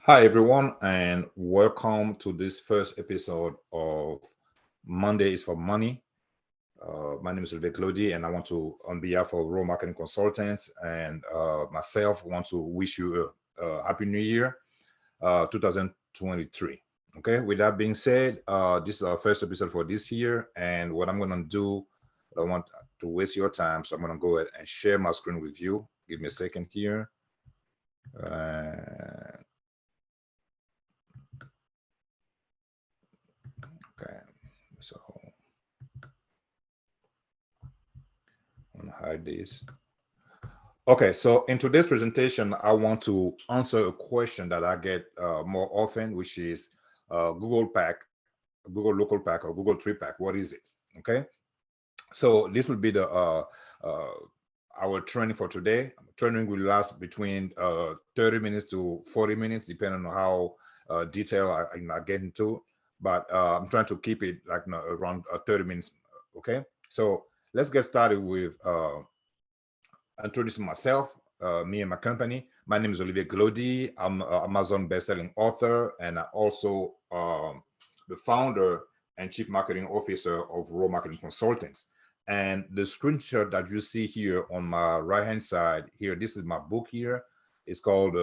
Hi, everyone, and welcome to this first episode of Monday is for Money. My name is Olivier Claudie, and I want to, on behalf of Raw Marketing Consultants and myself, want to wish you a happy New Year, 2023. Okay, with that being said, this is our first episode for this year, and what I'm going to do, I don't want to waste your time, so I'm going to go ahead and share my screen with you. Give me a second here. Uh, okay, so I'm going to hide this. Okay, so in today's presentation, I want to answer a question that I get more often, which is Google Pack, Google Local Pack, or Google 3 Pack. What is it? Okay, so this will be the uh, our training for today. Training will last between 30 minutes to 40 minutes, depending on how detailed I get into. But I'm trying to keep it like around 30 minutes. Okay, so let's get started with introducing myself, me and my company. My name is Olivier Glody. I'm an Amazon best-selling author, and I also the founder and chief marketing officer of Raw Marketing Consultants. And the screenshot that you see here on my right-hand side here, this is my book here. It's called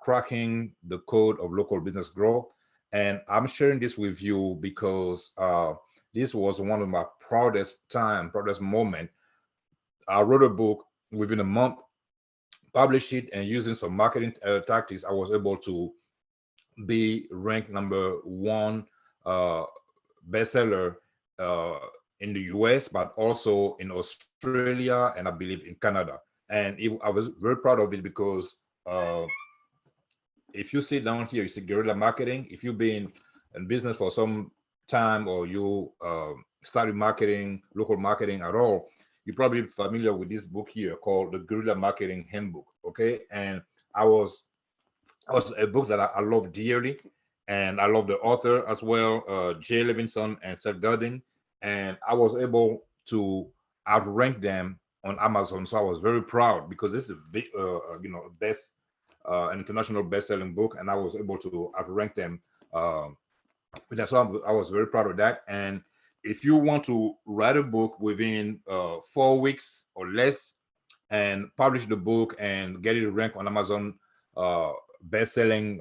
Cracking the Code of Local Business Growth. And I'm sharing this with you because this was one of my proudest moment. I wrote a book within a month, published it, and using some marketing tactics, I was able to be ranked number one uh, bestseller uh, in the US, but also in Australia and I believe in Canada. And I was very proud of it because uh, if you see down here, you see guerrilla marketing. If you've been in business for some time or you started marketing, local marketing at all, you're probably familiar with this book here called the Guerrilla Marketing Handbook. Okay, and I was was a book that I love dearly, and I love the author as well, Jay Levinson and Seth Godin, and I was able to outrank them on Amazon. So I was very proud because this is a big, best an international best-selling book, and I was able to outrank them. Um, so I was very proud of that. And if you want to write a book within 4 weeks or less, and publish the book and get it ranked on Amazon uh, best-selling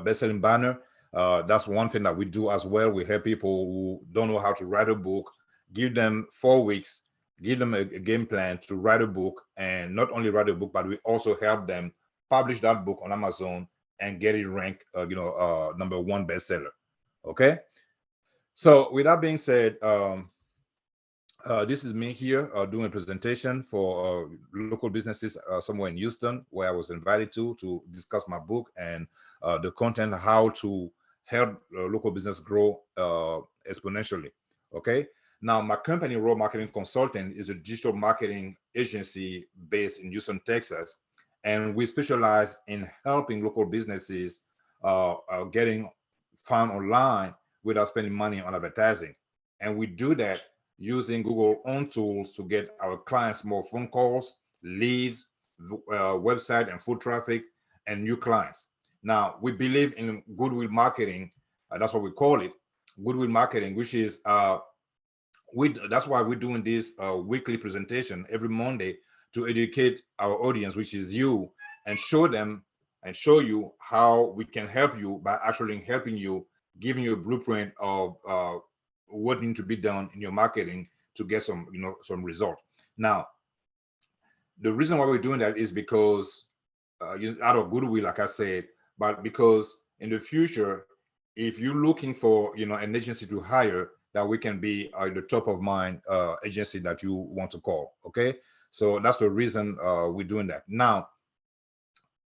best-selling banner. That's one thing that we do as well. We help people who don't know how to write a book, give them 4 weeks, give them a game plan to write a book, and not only write a book, but we also help them publish that book on Amazon and get it ranked, number one bestseller. Okay. So with that being said, this is me here doing a presentation for local businesses somewhere in Houston, where I was invited to discuss my book and the content, how to help local business grow exponentially. Okay. Now, my company, Raw Marketing Consultant, is a digital marketing agency based in Houston, Texas, and we specialize in helping local businesses getting found online without spending money on advertising. And we do that using Google own tools to get our clients more phone calls, leads, website and foot traffic, and new clients. Now, we believe in goodwill marketing. That's what we call it, goodwill marketing, which is that's why we're doing this weekly presentation every Monday to educate our audience, which is you, and show them and show you how we can help you by actually helping you, giving you a blueprint of what needs to be done in your marketing to get some result. Now, the reason why we're doing that is because out of goodwill, like I said, but because in the future, if you're looking for an agency to hire, that we can be the top of mind agency that you want to call. Okay, so that's the reason we're doing that. Now,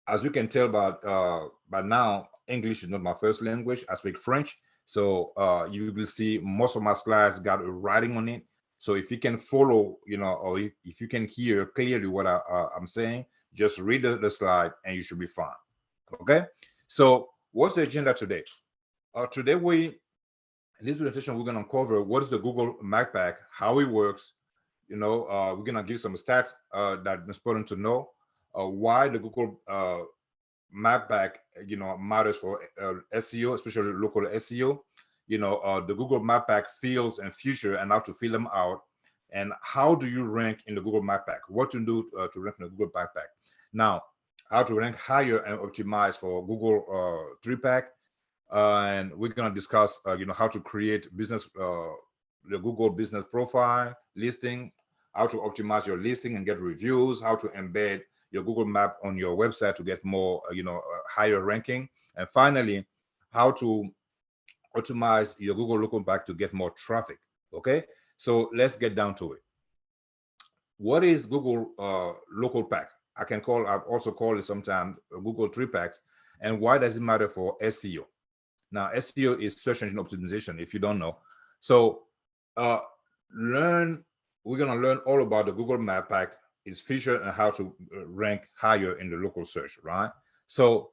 as you can tell by now, English is not my first language. I speak French, so you will see most of my slides got a writing on it. So if you can follow, or if you can hear clearly what I'm saying, just read the slide and you should be fine. Okay. So what's the agenda today? Today in this presentation we're gonna cover what is the Google Mac Pack, how it works. We're gonna give some stats that are important to know. Why the Google map pack, matters for SEO, especially local SEO. The Google Map Pack fields and feature and how to fill them out, and how do you rank in the Google Map Pack? What to do to rank in the Google Map Pack? Now, how to rank higher and optimize for Google 3-pack, and we're gonna discuss, how to create business, the Google business profile listing, how to optimize your listing and get reviews, how to embed your Google Map on your website to get more, higher ranking, and finally, how to optimize your Google local pack to get more traffic. Okay, so let's get down to it. What is Google local pack? I've also called it sometimes Google 3-packs. And why does it matter for SEO? Now, SEO is search engine optimization, if you don't know. So we're gonna learn all about the Google Map Pack, its feature, and how to rank higher in the local search, right? So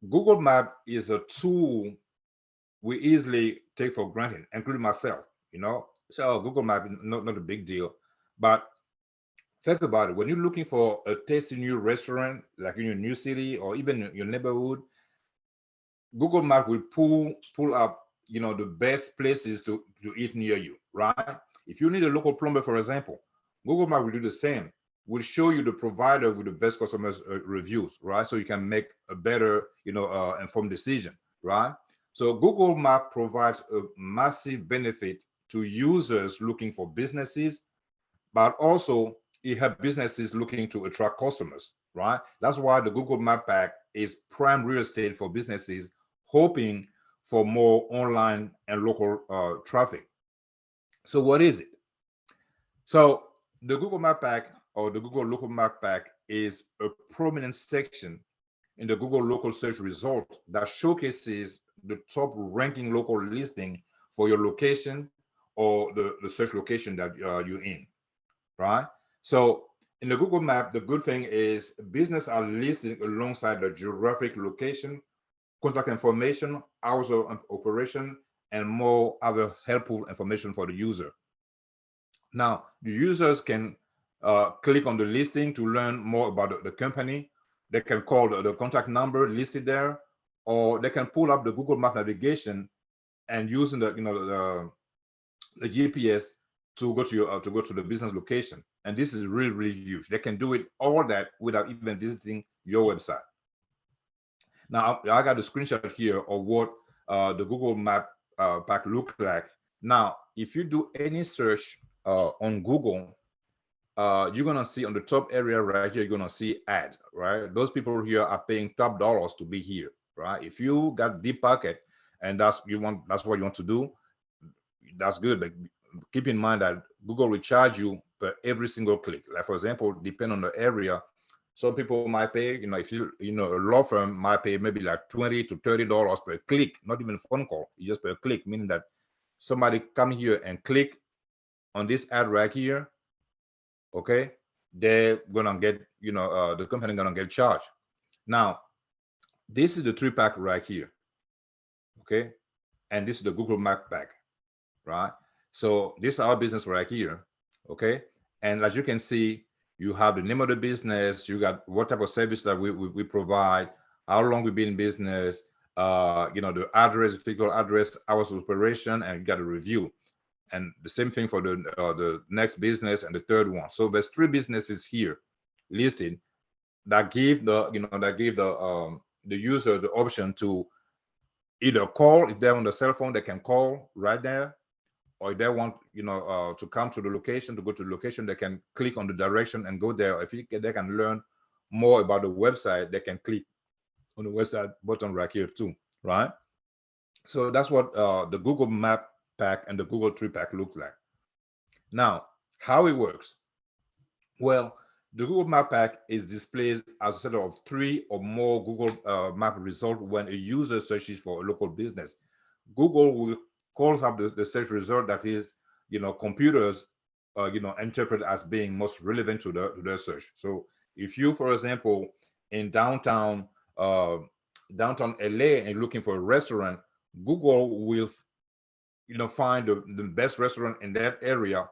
Google Map is a tool we easily take for granted, including myself, So Google Map is not a big deal. But think about it. When you're looking for a tasty new restaurant, like in your new city or even your neighborhood, Google Map will pull up, the best places to eat near you, right? If you need a local plumber, for example, Google Map will do the same. Will show you the provider with the best customers reviews, right? So you can make a better, informed decision, right? So Google Map provides a massive benefit to users looking for businesses, but also it helps businesses looking to attract customers, right? That's why the Google Map Pack is prime real estate for businesses hoping for more online and local traffic. So what is it? So the Google Map Pack, or the Google Local Map Pack, is a prominent section in the Google local search result that showcases the top ranking local listing for your location or the search location that you're in, right? So in the Google Map, the good thing is business are listed alongside the geographic location, contact information, hours of operation, and more other helpful information for the user. Now, the users can click on the listing to learn more about the company. They can call the contact number listed there, or they can pull up the Google Map navigation and using the GPS to go to the business location. And this is really, really huge. They can do it all that without even visiting your website. Now, I got a screenshot here of what the Google Map Pack look like. Now, if you do any search on Google, you're gonna see on the top area right here, you're gonna see ads, right? Those people here are paying top dollars to be here, right? If you got deep pocket and that's what you want to do, that's good. But keep in mind that Google will charge you per every single click. Like for example, depending on the area, some people might pay, if a law firm might pay maybe like $20 to $30 per click, not even a phone call, just per click, meaning that somebody come here and click on this ad right here, okay, they're gonna get, the company gonna get charged. Now, this is the 3-pack right here, okay, and this is the Google Map Pack, right? So this is our business right here, okay, and as you can see, you have the name of the business, you got what type of service that we provide, how long we've been in business, the address, physical address, hours of operation, and you got a review. And the same thing for the next business and the third one. So there's 3 businesses here listed that give the user the option to either call. If they're on the cell phone, they can call right there, or if they want to come to the location, to go to the location, they can click on the direction and go there. If they can learn more about the website, they can click on the website button right here too, right? So that's what the Google Map Pack and the Google 3-pack look like. Now, how it works? Well, the Google Map Pack is displayed as a set of 3 or more Google Map results when a user searches for a local business. Google will call up the search result that is, computers, interpret as being most relevant to their search. So if you, for example, in downtown LA and you're looking for a restaurant, Google will, find the best restaurant in that area.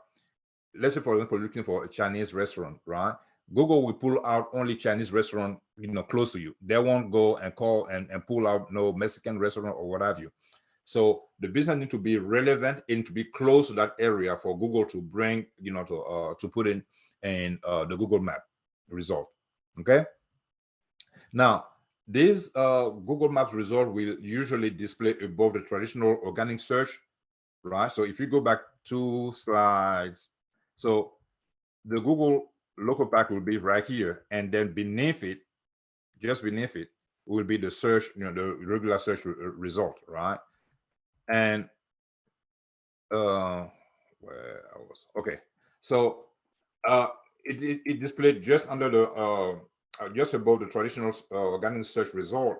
Let's say, for example, looking for a Chinese restaurant, right? Google will pull out only Chinese restaurant close to you. They won't go and call and pull out no Mexican restaurant or what have you. So the business need to be relevant and to be close to that area for Google to bring, to put in the Google Map result. Okay. Now, this Google Maps result will usually display above the traditional organic search, right? So if you go back 2 slides, so the Google local pack will be right here, and then beneath it, just beneath it, will be the search, the regular search result, right? And where I was, okay. So it displayed just under the just above the traditional organic search result,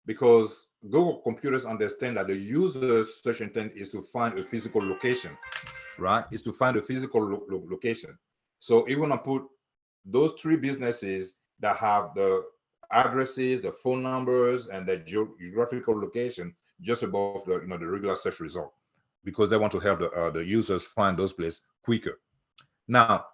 because Google computers understand that the user's search intent is to find a physical location, right? Is to find a physical location. So if you want to put those 3 businesses that have the addresses, the phone numbers, and the geographical location just above the the regular search result, because they want to help the users find those places quicker. Now,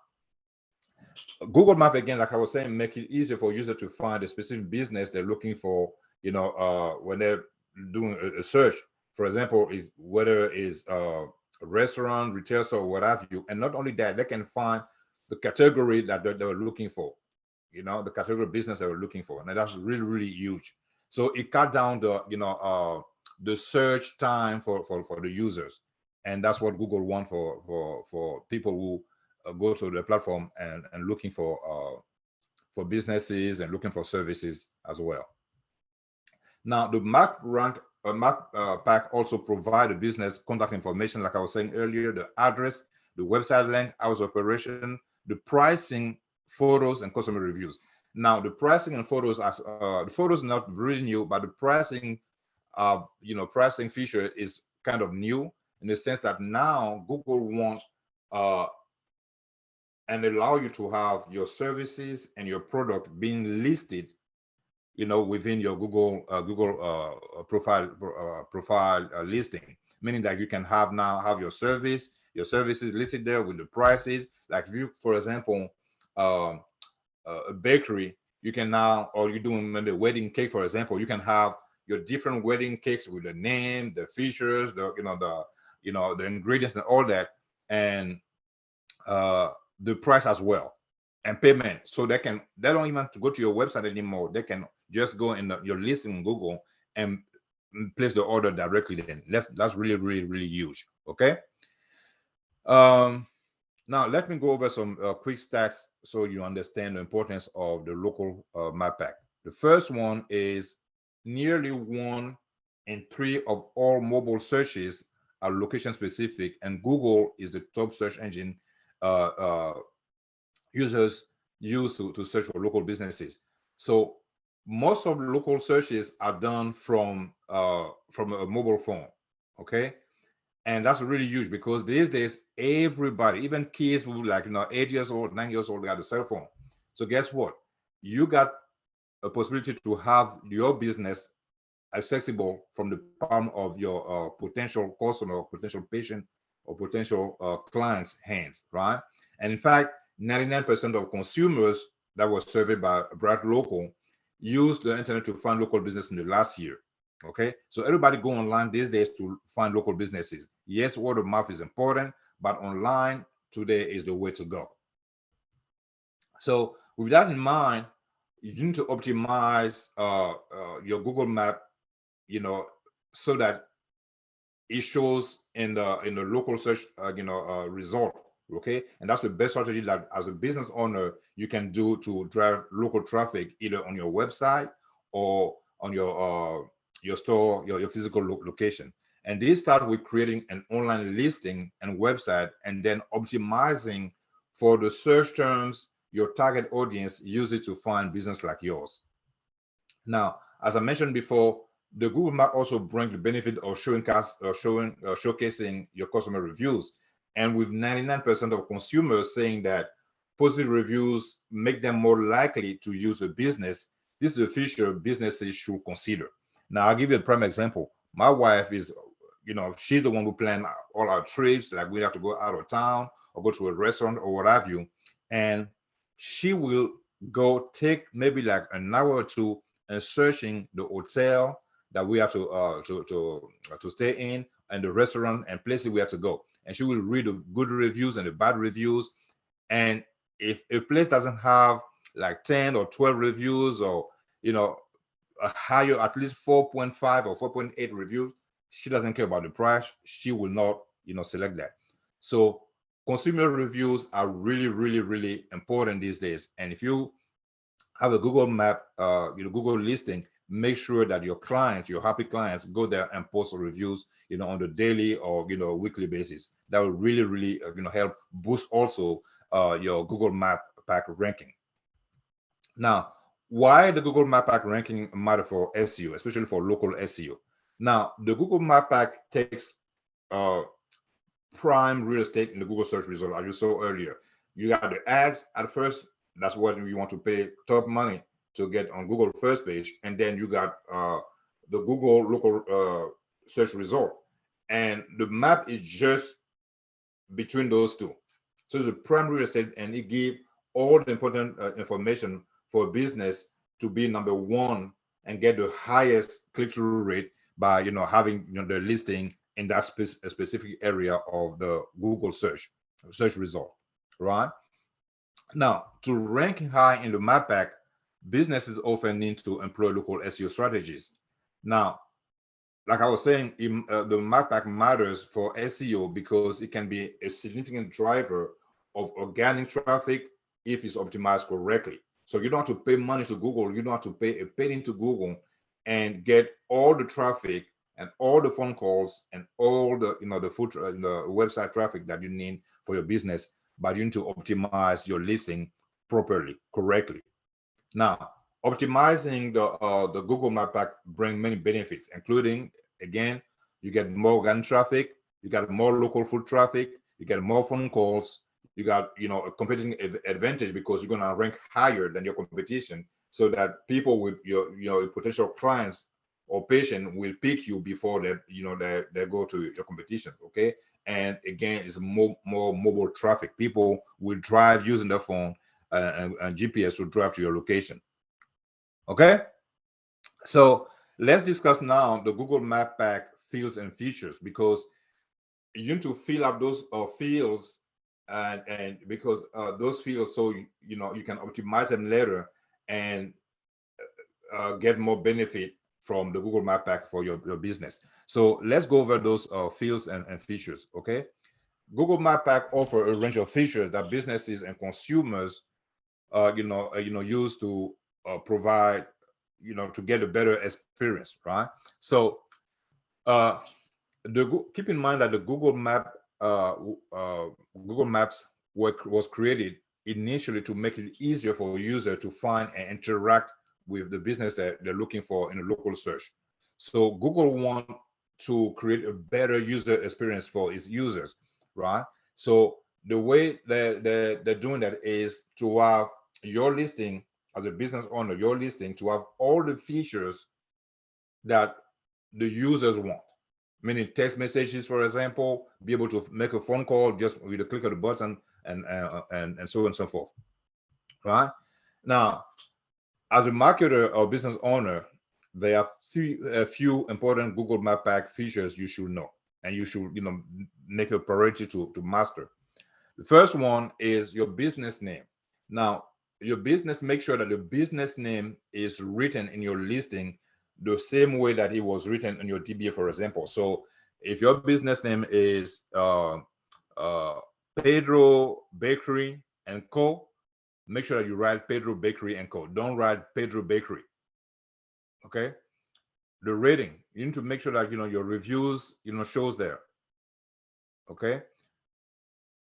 Google Map, again, like I was saying, make it easier for users to find a specific business they're looking for, when they're doing a search. For example, if whether it's a restaurant, retail store, what have you. And not only that, they can find the category that they're looking for, the category of business they were looking for. And that's really, really huge. So it cut down the search time for the users. And that's what Google wants for people who go to the platform and looking for businesses and looking for services as well. Now, the map pack also provide the business contact information, like I was saying earlier, the address, the website link, hours of operation, the pricing, photos, and customer reviews. Now, the pricing and photos, the photos not really new, but the pricing, pricing feature is kind of new in the sense that now Google wants and allow you to have your services and your product being listed, within your Google profile listing, meaning that you can have your services listed there with the prices. Like if you, for example, a bakery, you can now, or you're doing the wedding cake, for example, you can have your different wedding cakes with the name, the features, the ingredients and all that, and the price as well, and payment. So they don't even have to go to your website anymore. They can just go in your listing on Google and place the order directly. Then that's really, really, really huge. Okay. Now let me go over some quick stats so you understand the importance of the local map pack. The first one is nearly 1 in 3 of all mobile searches are location specific, and Google is the top search engine users use to search for local businesses. So most of the local searches are done from a mobile phone. Okay. And that's really huge because these days everybody, even kids who 8 years old, 9 years old, got a cell phone. So guess what? You got a possibility to have your business accessible from the palm of your potential customer, or potential patient, or potential client's hands, right? And in fact, 99% of consumers that were surveyed by Bright Local used the internet to find local business in the last year. Okay, so everybody go online these days to find local businesses. Yes, word of mouth is important, but online today is the way to go. So with that in mind, you need to optimize your Google Map, so that it shows in the local search result. Okay, and that's the best strategy that as a business owner you can do to drive local traffic, either on your website or on your store, your physical location. And this starts with creating an online listing and website, and then optimizing for the search terms your target audience uses to find business like yours. Now, as I mentioned before, the Google Map also brings the benefit of showcasing your customer reviews. And with 99% of consumers saying that positive reviews make them more likely to use a business, this is a feature businesses should consider. Now, I'll give you a prime example. My wife is, she's the one who planned all our trips. Like we have to go out of town or go to a restaurant or what have you. And she will go take maybe like an hour or two and searching the hotel that we have to stay in, and the restaurant and places we have to go. And she will read the good reviews and the bad reviews. And if a place doesn't have like 10 or 12 reviews, or you know a higher, at least 4.5 or 4.8 reviews, she doesn't care about the price. She will not select that. So consumer reviews are really, really, really important these days. And if you have a Google map, Google listing, make sure that your clients, your happy clients, go there and post reviews, on the daily or weekly basis. That will really, really, help boost also your Google Map Pack ranking. Now, why the Google Map Pack ranking matter for SEO, especially for local SEO? Now, the Google Map Pack takes uh, prime real estate in the Google search result, as you saw earlier. You got the ads at first. That's what you want to pay top money to get on Google first page, and then you got the Google local search result, and the map is just between those two. So it's a prime real estate, and it gives all the important information for a business to be number one and get the highest click-through rate by having the listing in that specific area of the Google search result, right? Now, to rank high in the map pack, businesses often need to employ local SEO strategies. Now, like I was saying, the map pack matters for SEO because it can be a significant driver of organic traffic if it's optimized correctly. So you don't have to pay money to Google. You don't have to pay a penny to Google and get all the traffic and all the phone calls and all the the website traffic that you need for your business, but you need to optimize your listing properly, correctly. Now, optimizing the Google Map Pack bring many benefits, including, again, you get more organic traffic, you got more local foot traffic, you get more phone calls, you got a competing advantage because you're gonna rank higher than your competition, so that people with your potential clients or patient will pick you before they go to your competition. Okay, and again, it's more mobile traffic. People will drive using their phone and GPS to drive to your location. Okay, so let's discuss now the Google Map Pack fields and features, because you need to fill up those fields, and because those fields, so you can optimize them later and get more benefit from the Google Map Pack for your business. So let's go over those fields and features. Okay, Google Map Pack offer a range of features that businesses and consumers use to provide, to get a better experience, right? So keep in mind that the Google Google Maps was created initially to make it easier for a user to find and interact with the business that they're looking for in a local search. So Google want to create a better user experience for its users, right? So the way they're doing that is to have your listing, as a business owner, your listing to have all the features that the users want, meaning text messages, for example, be able to make a phone call just with a click of the button, and so on and so forth, right? Now, as a marketer or business owner, there are a few important Google Map Pack features you should know, and you should make a priority to master. The first one is your business name. Now, your business, make sure that the business name is written in your listing the same way that it was written in your DBA, for example. So if your business name is Pedro Bakery and Co., make sure that you write Pedro Bakery and Co. Don't write Pedro Bakery. Okay. The rating, you need to make sure that your reviews shows there. Okay.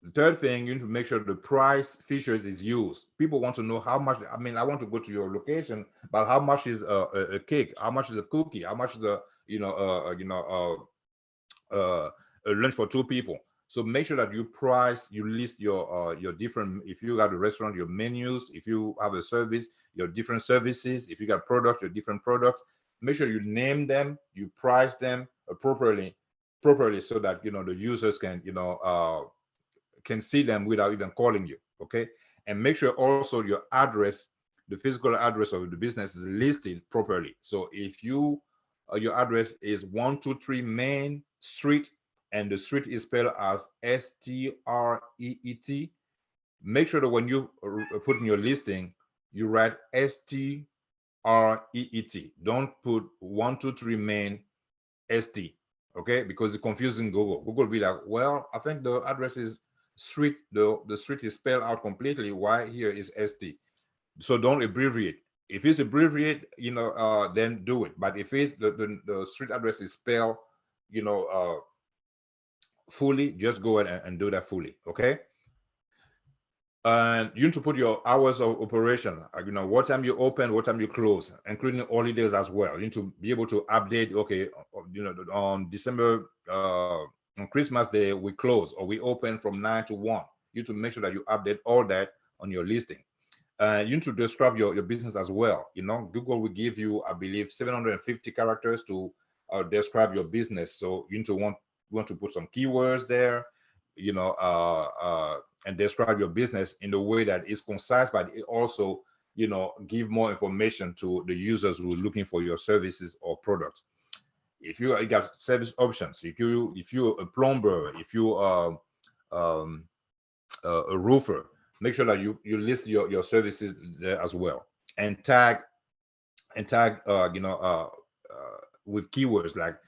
The third thing, you need to make sure the price features is used. People want to know how much. I mean, I want to go to your location, but how much is a cake? How much is a cookie? How much is a a lunch for two people? So make sure that you list your different. If you got a restaurant, your menus. If you have a service, your different services. If you got products, your different products. Make sure you name them, you price them properly, so that the users can see them without even calling you. Okay, and make sure also your address the physical address of the business is listed properly. So if you your address is 123 Main Street and the street is spelled as Street, make sure that when you put in your listing, you write Street. Don't put 123 Main St. Okay, because it's confusing Google. Google will be like, well, I think the address is street. The street is spelled out completely. Why here is St? So don't abbreviate. If it's abbreviate, then do it. But if the street address is spelled, fully, just go ahead and do that fully. Okay. And you need to put your hours of operation, what time you open, what time you close, including holidays as well. You need to be able to update, okay, on December, on Christmas Day, we close or we open from 9 to 1. You need to make sure that you update all that on your listing. You need to describe your business as well. Google will give you, I believe, 750 characters to describe your business. So you need to want to put some keywords there, and describe your business in a way that is concise, but it also, give more information to the users who are looking for your services or products. If you got service options, if you're a plumber, if you are a roofer, make sure that you list your services there as well, and tag with keywords like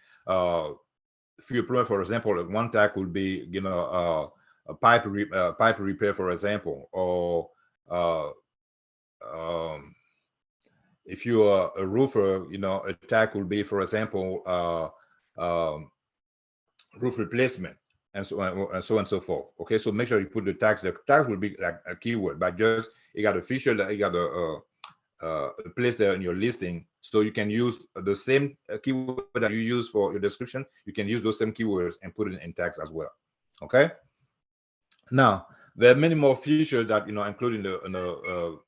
if you're a plumber, for example, one tag would be a pipe repair, for example, or if you are a roofer, a tag will be, for example, roof replacement, and so on and so forth. Okay, so make sure you put the tags. The tags will be like a keyword, but just you got a feature that you got a place there in your listing, so you can use the same keyword that you use for your description. You can use those same keywords and put it in tags as well. Okay. Now there are many more features that including the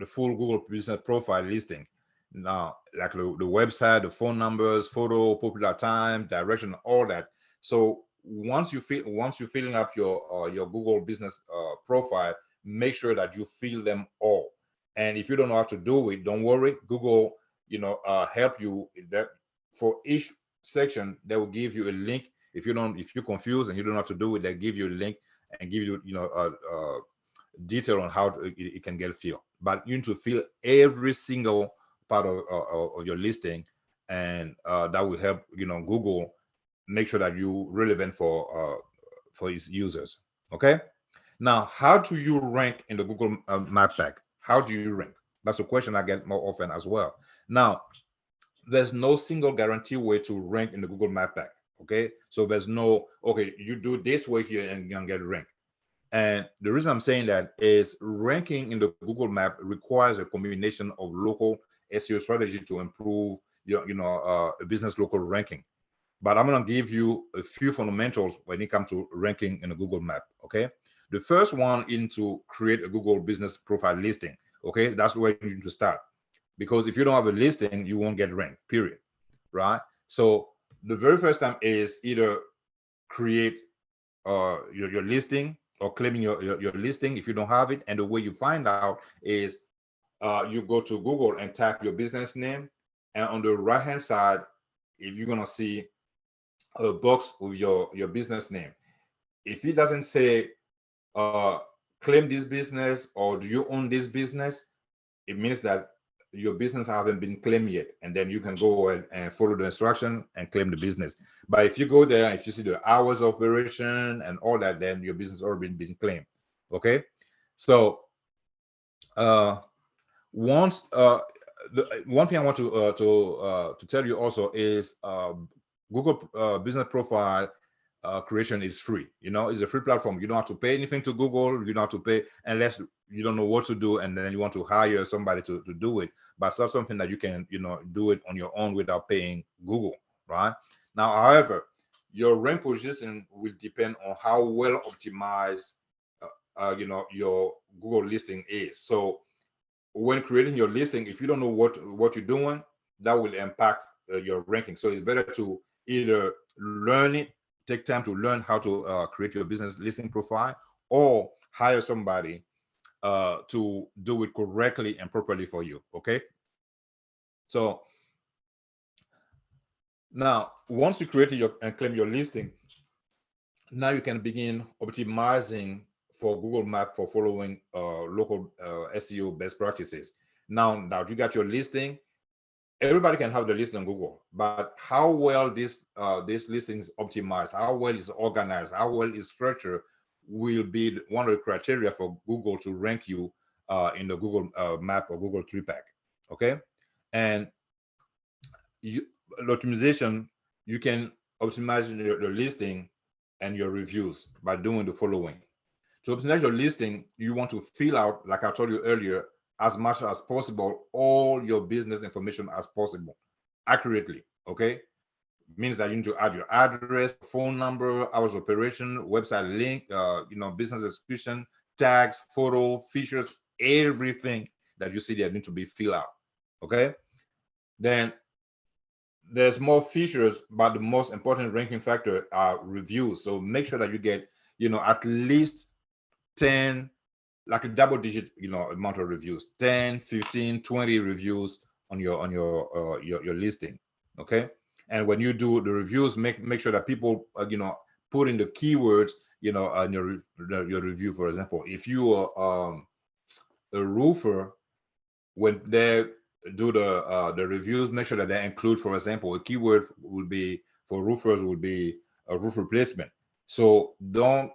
full Google Business Profile listing. Now, like the website, the phone numbers, photo, popular time, direction, all that. So once you're filling up your Google Business Profile, make sure that you fill them all. And if you don't know how to do it, don't worry. Google, help you that for each section. They will give you a link. If you're confused and you don't know how to do it, they give you a link and give you detail on how it can get filled. But you need to fill every single part of your listing, and that will help Google make sure that you're relevant for its users. Okay. Now, how do you rank in the Google Map Pack? How do you rank? That's a question I get more often as well. Now, there's no single guarantee way to rank in the Google Map Pack. Okay, so there's no, okay, you do this way here and you can get ranked. And the reason I'm saying that is ranking in the Google Map requires a combination of local SEO strategy to improve your business local ranking. But I'm going to give you a few fundamentals when it comes to ranking in the Google Map. Okay, the first one is to create a Google Business Profile listing. Okay, that's where you need to start, because if you don't have a listing, you won't get ranked, period. Right? So the very first time is either create your listing or claiming your listing if you don't have it. And the way you find out is you go to Google and type your business name, and on the right hand side, if you're gonna see a box with your business name, if it doesn't say claim this business or do you own this business, it means that your business haven't been claimed yet, and then you can go and follow the instruction and claim the business. But if you go there, if you see the hours of operation and all that, then your business already been claimed. Okay, so once the one thing I want to tell you also is Google Business Profile creation is free. It's a free platform. You don't have to pay anything to Google. You don't have to pay unless you don't know what to do and then you want to hire somebody to do it. But it's not something that you can do it on your own without paying Google, right? Now, however, your rank position will depend on how well optimized your Google listing is. So when creating your listing, if you don't know what you're doing, that will impact your ranking. So it's better to either learn it, take time to learn how to create your business listing profile, or hire somebody to do it correctly and properly for you. Okay. So now, once you create your and claim your listing, now you can begin optimizing for Google Map for following local SEO best practices. Now that you got your listing, everybody can have the listing on Google, but how well this listing is optimized, how well is organized, how well is structured, will be one of the criteria for Google to rank you in the Google Map or Google 3-pack. Okay, and you, the optimization, you can optimize your listing and your reviews by doing the following. To optimize your listing, you want to fill out, like I told you earlier, as much as possible, all your business information as possible, accurately. Okay, means that you need to add your address, phone number, hours of operation, website link, business description, tags, photo, features, everything that you see there need to be filled out. Okay, then there's more features, but the most important ranking factor are reviews. So make sure that you get, at least 10, like a double digit, amount of reviews, 10, 15, 20 reviews on your listing. Okay. And when you do the reviews, make sure that people, put in the keywords, on your review. For example, if you are a roofer, when they do the reviews, make sure that they include, for example, a keyword would be for roofers would be a roof replacement. So don't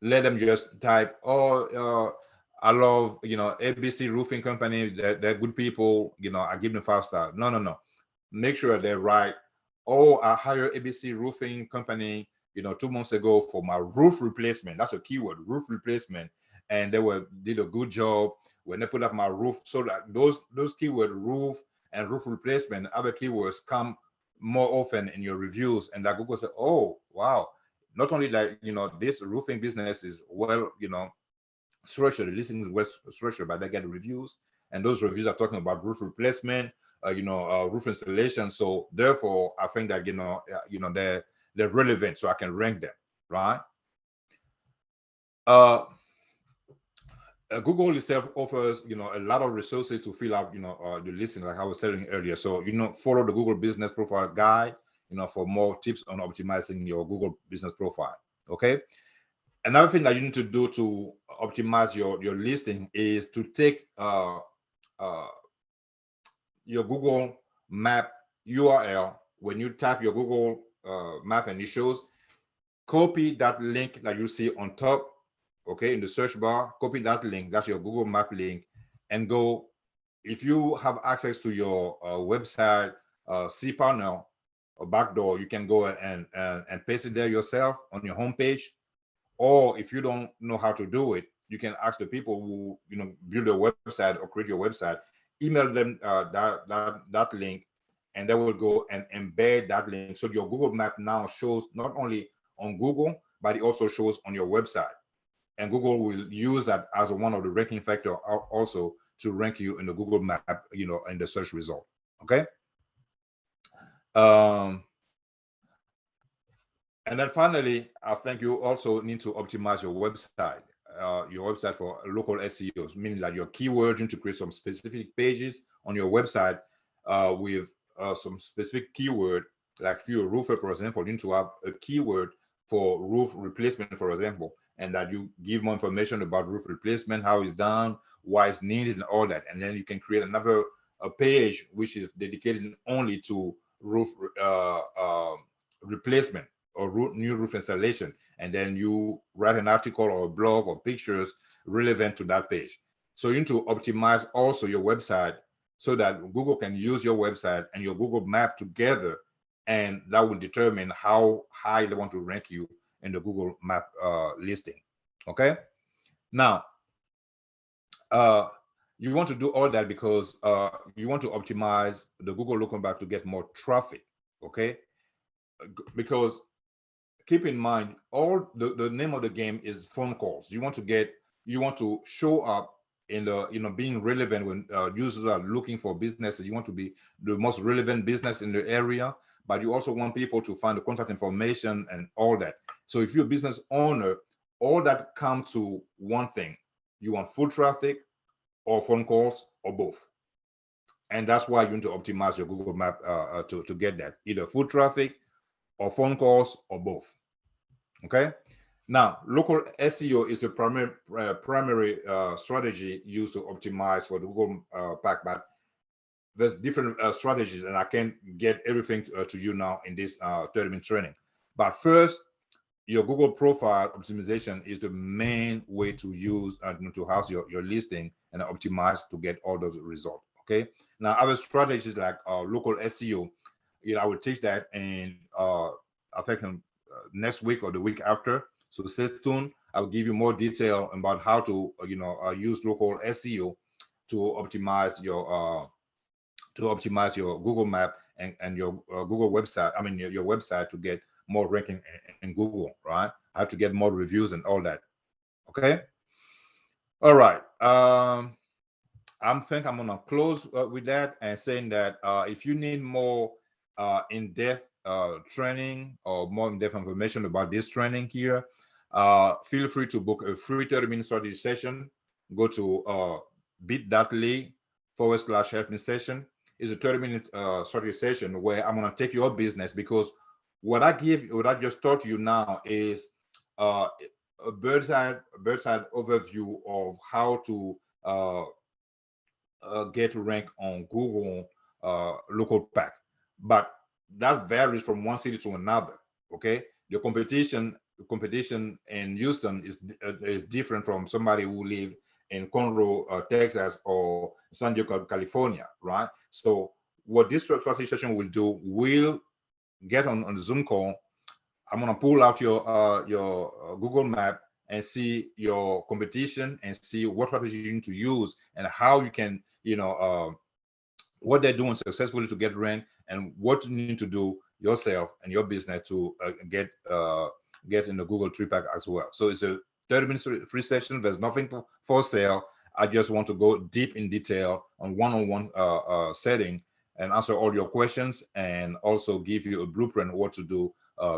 let them just type, I love, ABC roofing company, they're good people, I give them 5 stars. No, no, no. Make sure they write, oh, I hired ABC roofing company, 2 months ago for my roof replacement. That's a keyword, roof replacement. And they did a good job when they put up my roof. So that those keyword, roof and roof replacement, other keywords come more often in your reviews. And that Google said, oh, wow. Not only that, this roofing business is well, structured, the listing is well structured, but they get reviews. And those reviews are talking about roof replacement, roof installation. So therefore, I think that, they're relevant, so I can rank them, right? Google itself offers, a lot of resources to fill out, the listing, like I was telling you earlier. So, follow the Google Business Profile Guide, for more tips on optimizing your Google Business Profile. Okay. Another thing that you need to do to optimize your listing is to take your Google Map URL. When you type your Google Map and it shows, copy that link that you see on top. Okay, in the search bar, copy that link. That's your Google Map link, and go. If you have access to your website cPanel or backdoor, you can go and paste it there yourself on your homepage. Or if you don't know how to do it, you can ask the people who build a website or create your website. Email them that link, and they will go and embed that link. So your Google Map now shows not only on Google, but it also shows on your website. And Google will use that as one of the ranking factor also to rank you in the Google Map, in the search result. Okay. And then finally, I think you also need to optimize your website for local SEOs, meaning that your keywords, you need to create some specific pages on your website with some specific keyword. Like if you're a roofer, for example, you need to have a keyword for roof replacement, for example, and that you give more information about roof replacement, how it's done, why it's needed, and all that. And then you can create another page which is dedicated only to roof replacement or new roof installation, and then you write an article or a blog or pictures relevant to that page. So you need to optimize also your website so that Google can use your website and your Google Map together, and that will determine how high they want to rank you in the Google Map listing. Okay. Now, you want to do all that because you want to optimize the Google local map to get more traffic. Okay. Because keep in mind, all the name of the game is phone calls. You want to show up in the being relevant when users are looking for businesses. You want to be the most relevant business in the area, but you also want people to find the contact information and all that. So if you're a business owner, all that comes to one thing: You want full traffic or phone calls or both. And that's why you need to optimize your Google Map to get that, either full traffic or phone calls or both. Okay. Now, local SEO is the primary strategy used to optimize for the Google Pack, but there's different strategies, and I can't get everything to you now in this 30-minute training. But first, your Google profile optimization is the main way to use to house your listing and optimize to get all those results. Okay. Now, other strategies like local SEO, I will teach that in I think next week or the week after. So stay tuned. I'll give you more detail about how to use local SEO to optimize your Google Map and your Google website. I mean your website to get more ranking in Google, right? How to get more reviews and all that. Okay. All right. I think I'm gonna close with that and saying that if you need more in-depth training or more in-depth information about this training here, feel free to book a free 30-minute strategy session. Go to bit.ly/help me session. It's a 30-minute strategy session where I'm gonna take your business, because what I just taught you now is a bird's eye overview of how to get ranked on Google local pack, but that varies from one city to another. Okay, your competition in Houston is different from somebody who live in Conroe, Texas, or San Diego, California, right? So what this strategy session will do, we'll get on the Zoom call. I'm gonna pull out your Google Map and see your competition and see what strategy you need to use and how you can, what they're doing successfully to get ranked, and what you need to do yourself and your business to get in the Google 3-pack as well. So it's a 30-minute free session. There's nothing for sale. I just want to go deep in detail on one-on-one setting and answer all your questions, and also give you a blueprint what to do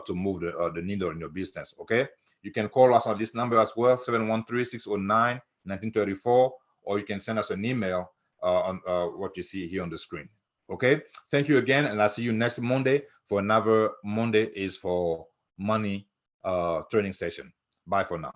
to move the needle in your business. Okay. You can call us on this number as well, 713-609-1934, or you can send us an email on what you see here on the screen. Okay. Thank you again, and I'll see you next Monday for another Monday is for Money training session. Bye for now.